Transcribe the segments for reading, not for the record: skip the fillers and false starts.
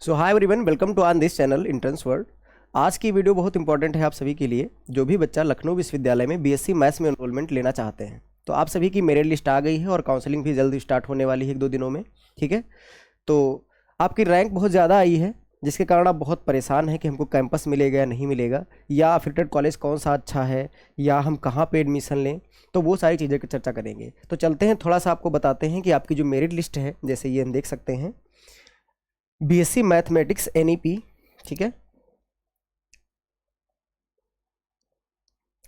So hi everyone, welcome to on this channel entrance world. आज की video बहुत important है आप सभी के लिए, जो भी बच्चा लखनऊ विश्वविद्यालय में बीएससी मैथ्स में एनरोलमेंट लेना चाहते हैं। तो आप सभी की मेरिट लिस्ट आ गई है और काउंसलिंग भी जल्द स्टार्ट होने वाली है 1-2 दिनों में। ठीक है, तो आपकी रैंक बहुत ज़्यादा आई है, जिसके कारण आप बहुत परेशान हैं कि हमको कैंपस मिलेगा या नहीं मिलेगा, या अफिलिएटेड कॉलेज कौन सा अच्छा है, या हम कहाँ पे एडमिशन लें। तो वो सारी चीज़ें की चर्चा करेंगे। तो चलते हैं, थोड़ा सा आपको बताते हैं कि आपकी जो मेरिट लिस्ट है, जैसे ये हम देख सकते हैं, बीएससी मैथमेटिक्स एनईपी। ठीक है,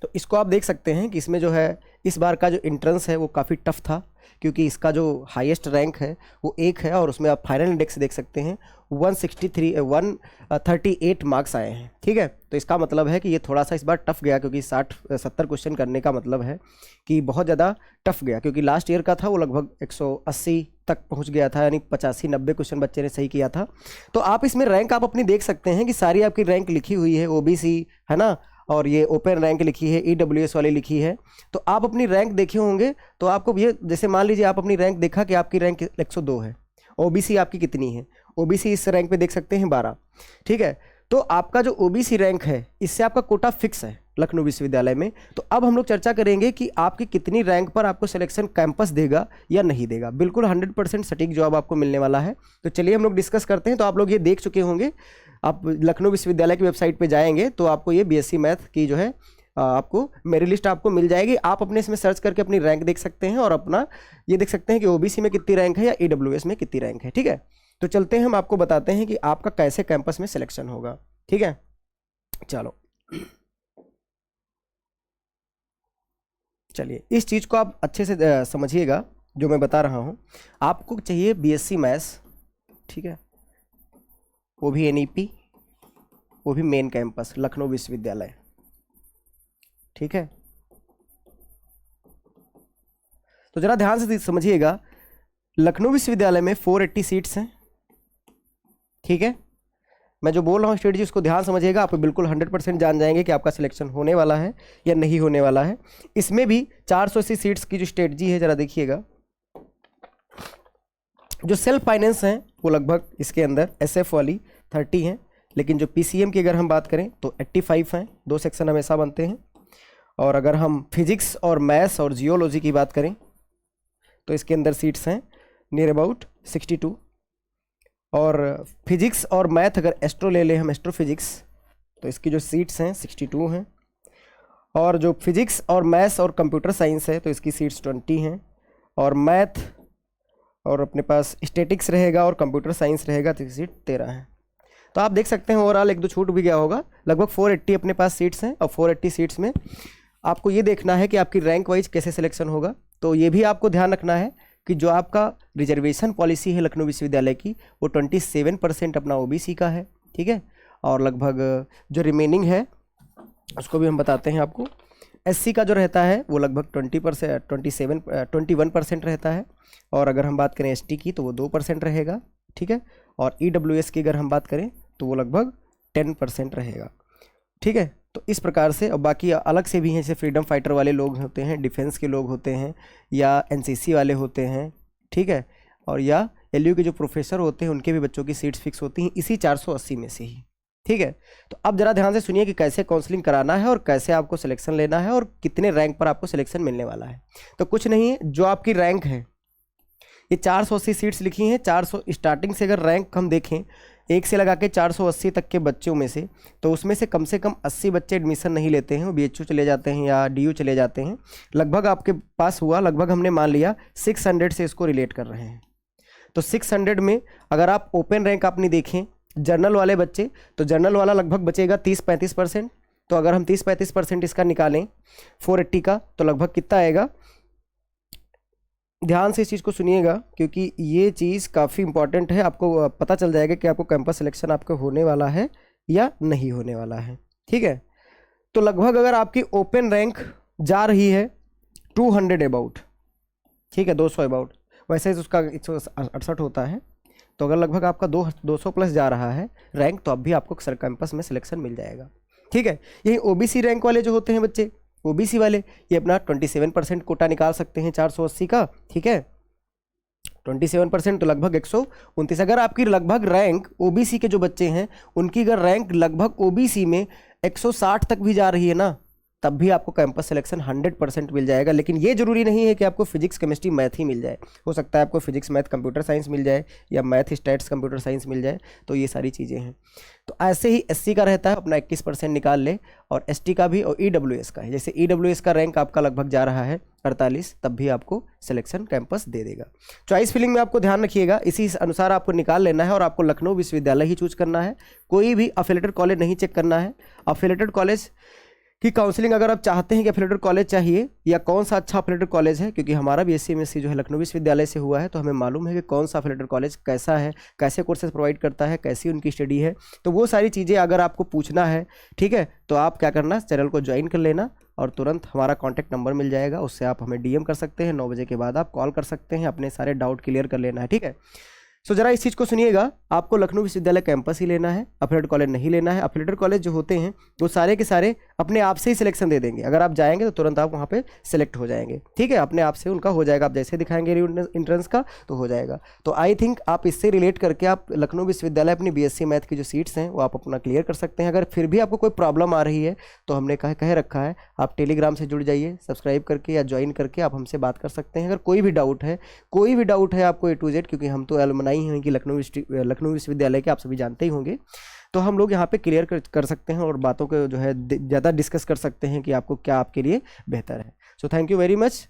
तो इसको आप देख सकते हैं कि इसमें जो है इस बार का जो एंट्रेंस है वो काफ़ी टफ था, क्योंकि इसका जो हाईएस्ट रैंक है वो 1 है और उसमें आप फाइनल इंडेक्स देख सकते हैं 138 मार्क्स आए हैं। ठीक है, तो इसका मतलब है कि ये थोड़ा सा इस बार टफ गया, क्योंकि 60-70 क्वेश्चन करने का मतलब है कि बहुत ज़्यादा टफ गया, क्योंकि लास्ट ईयर का था वो लगभग 180 तक पहुंच गया था, यानी 85-90 क्वेश्चन बच्चे ने सही किया था। तो आप इसमें रैंक आप अपनी देख सकते हैं कि सारी आपकी रैंक लिखी हुई है, ओबीसी है ना, और ये ओपन रैंक लिखी है, ईडब्ल्यूएस वाली लिखी है। तो आप अपनी रैंक देखे होंगे तो आपको ये, जैसे मान लीजिए आप अपनी रैंक देखा कि आपकी रैंक 102 है, ओबीसी आपकी कितनी है, ओबीसी इस रैंक पे देख सकते हैं 12। ठीक है, तो आपका जो ओबीसी रैंक है इससे आपका कोटा फिक्स है लखनऊ विश्वविद्यालय में। तो अब हम लोग चर्चा करेंगे कि आपकी कितनी रैंक पर आपको सिलेक्शन कैंपस देगा या नहीं देगा। बिल्कुल 100% सटीक जवाब आपको मिलने वाला है। तो चलिए हम लोग डिस्कस करते हैं। तो आप लोग ये देख चुके होंगे, आप लखनऊ विश्वविद्यालय की वेबसाइट पे जाएंगे तो आपको ये बीएससी मैथ की जो है आपको मेरिट लिस्ट आपको मिल जाएगी। आप अपने इसमें सर्च करके अपनी रैंक देख सकते हैं और अपना ये देख सकते हैं कि ओबीसी में कितनी रैंक है या ईडब्ल्यूएस में कितनी रैंक है। ठीक है, तो चलते हैं, हम आपको बताते हैं कि आपका कैसे कैंपस में सिलेक्शन होगा। ठीक है, चलो चलिए इस चीज़ को आप अच्छे से समझिएगा जो मैं बता रहा हूँ। आपको चाहिए बीएससी मैथ्स, ठीक है, वो भी एनईपी, वो भी मेन कैंपस लखनऊ विश्वविद्यालय। ठीक है, तो जरा ध्यान से समझिएगा, लखनऊ विश्वविद्यालय में 480 सीट्स हैं। ठीक है, मैं जो बोल रहा हूँ स्ट्रेटजी उसको ध्यान समझिएगा, आप बिल्कुल 100% जान जाएंगे कि आपका सिलेक्शन होने वाला है या नहीं होने वाला है। इसमें भी 480 सीट्स की जो स्ट्रेटजी है, जरा देखिएगा, जो सेल्फ फाइनेंस हैं वो लगभग इसके अंदर एसएफ वाली 30 हैं, लेकिन जो पीसीएम की अगर हम बात करें तो 85 हैं। 2 सेक्शन हमेशा बनते हैं। और अगर हम फिजिक्स और मैथ्स और जियोलॉजी की बात करें तो इसके अंदर सीट्स हैं नियर अबाउट 62। और फिजिक्स और मैथ अगर एस्ट्रो ले लें, हम एस्ट्रोफिजिक्स, तो इसकी जो सीट्स हैं 62 हैं। और जो फिजिक्स और मैथ्स और कंप्यूटर साइंस है तो इसकी सीट्स 20 हैं। और मैथ और अपने पास स्टैटिक्स रहेगा और कंप्यूटर साइंस रहेगा तो सीट 13 है। तो आप देख सकते हैं ओवरऑल 1-2 छूट भी गया होगा, लगभग 480 अपने पास सीट्स हैं। और 480 सीट्स में आपको ये देखना है कि आपकी रैंक वाइज कैसे सिलेक्शन होगा। तो ये भी आपको ध्यान रखना है कि जो आपका रिजर्वेशन पॉलिसी है लखनऊ विश्वविद्यालय की, वो 27% अपना ओबीसी का है। ठीक है, और लगभग जो रिमेनिंग है उसको भी हम बताते हैं आपको। एससी का जो रहता है वो लगभग 21% रहता है। और अगर हम बात करें एसटी की तो वो 2% रहेगा। ठीक है, और ईडब्ल्यूएस की अगर हम बात करें तो वो लगभग 10% रहेगा। ठीक है, तो इस प्रकार से, और बाकी अलग से भी हैं, जैसे फ्रीडम फाइटर वाले लोग होते हैं, डिफेंस के लोग होते हैं, या एनसीसी वाले होते हैं। ठीक है, और या एलयू के जो प्रोफेसर होते हैं उनके भी बच्चों की सीट्स फिक्स होती हैं इसी 480 में से ही। ठीक है, तो अब जरा ध्यान से सुनिए कि कैसे काउंसलिंग कराना है और कैसे आपको सिलेक्शन लेना है और कितने रैंक पर आपको सिलेक्शन मिलने वाला है। तो कुछ नहीं है, जो आपकी रैंक है, ये 480 सीट्स लिखी हैं। 400 स्टार्टिंग से अगर रैंक हम देखें 1 से लगा के 480 तक के बच्चों में से, तो उसमें से कम 80 बच्चे एडमिशन नहीं लेते हैं, वो बीएचयू चले जाते हैं या डीयू चले जाते हैं। लगभग आपके पास हुआ, लगभग हमने मान लिया 600 से इसको रिलेट कर रहे हैं। तो 600 में अगर आप ओपन रैंक अपनी देखें, जर्नल वाले बच्चे, तो जर्नल वाला लगभग बचेगा 30-35%। तो अगर हम 30-35% इसका निकालें 480 का, तो लगभग कितना आएगा। ध्यान से इस चीज़ को सुनिएगा, क्योंकि ये चीज़ काफ़ी इंपॉर्टेंट है। आपको पता चल जाएगा कि आपको कैंपस सिलेक्शन आपका होने वाला है या नहीं होने वाला है। ठीक है, तो लगभग अगर आपकी ओपन रैंक जा रही है 200 अबाउट, ठीक है, 200 अबाउट, वैसे उसका 168 होता है, तो अगर लगभग आपका 200 प्लस जा रहा है रैंक, तो अब भी आपको सर कैंपस में सिलेक्शन मिल जाएगा। ठीक है, यही ओबीसी रैंक वाले जो होते हैं बच्चे, ओबीसी वाले, ये अपना 27% कोटा निकाल सकते हैं 480 का। ठीक है, 27%, तो लगभग 129। अगर आपकी लगभग रैंक ओबीसी के जो बच्चे हैं उनकी अगर रैंक लगभग ओबीसी में 160 तक भी जा रही है ना, तब भी आपको कैंपस सिलेक्शन 100% मिल जाएगा। लेकिन ये जरूरी नहीं है कि आपको फिजिक्स केमिस्ट्री मैथ ही मिल जाए, हो सकता है आपको फिजिक्स मैथ कंप्यूटर साइंस मिल जाए या मैथ स्टैट्स कंप्यूटर साइंस मिल जाए, तो ये सारी चीज़ें हैं। तो ऐसे ही एससी का रहता है, अपना 21% निकाल ले, और एसटी का भी, और ईडब्ल्यूएस का है। जैसे ईडब्ल्यूएस का रैंक आपका लगभग जा रहा है 48, तब भी आपको सिलेक्शन कैंपस दे देगा। चॉइस फिलिंग में आपको ध्यान रखिएगा, इसी अनुसार आपको निकाल लेना है, और आपको लखनऊ विश्वविद्यालय ही चूज करना है, कोई भी अफिलिएटेड कॉलेज नहीं चेक करना है। अफिलिएटेड कॉलेज कि काउंसलिंग अगर आप चाहते हैं कि अफिलिएटेड कॉलेज चाहिए या कौन सा अच्छा अफिलिएटेड कॉलेज है, क्योंकि हमारा बीएससी एमएससी जो है लखनऊ विश्वविद्यालय से हुआ है, तो हमें मालूम है कि कौन सा अफिलिएटेड कॉलेज कैसा है, कैसे कोर्सेज प्रोवाइड करता है, कैसी उनकी स्टडी है। तो वो सारी चीज़ें अगर आपको पूछना है, ठीक है, तो आप क्या करना, चैनल को ज्वाइन कर लेना और तुरंत हमारा कॉन्टैक्ट नंबर मिल जाएगा, उससे आप हमें डीएम कर सकते हैं। 9 बजे के बाद आप कॉल कर सकते हैं, अपने सारे डाउट क्लियर कर लेना है, ठीक है। सो जरा इस चीज़ को सुनिएगा, आपको लखनऊ विश्वविद्यालय कैंपस ही लेना है, अफिलिएटेड कॉलेज नहीं लेना है। अफिलिएटेड कॉलेज जो होते हैं वो सारे के सारे अपने आप से ही सिलेक्शन दे देंगे, अगर आप जाएंगे तो तुरंत आप वहाँ पे सिलेक्ट हो जाएंगे, ठीक है, अपने आप से उनका हो जाएगा। आप जैसे दिखाएंगे इंट्रेंस का तो हो जाएगा। तो आई थिंक आप इससे रिलेट करके आप लखनऊ विश्वविद्यालय अपनी बीएससी मैथ की जो सीट्स हैं वो आप अपना क्लियर कर सकते हैं। अगर फिर भी आपको कोई प्रॉब्लम आ रही है तो हमने कह रखा है, आप टेलीग्राम से जुड़ जाइए, सब्सक्राइब करके या ज्वाइन करके आप हमसे बात कर सकते हैं। अगर कोई भी डाउट है आपको A to Z, क्योंकि हम तो एलुमनाई हैं कि लखनऊ विश्वविद्यालय के, आप सभी जानते ही होंगे, तो हम लोग यहाँ पे क्लियर कर सकते हैं और बातों को जो है ज़्यादा डिस्कस कर सकते हैं कि आपको क्या आपके लिए बेहतर है। So thank you very much.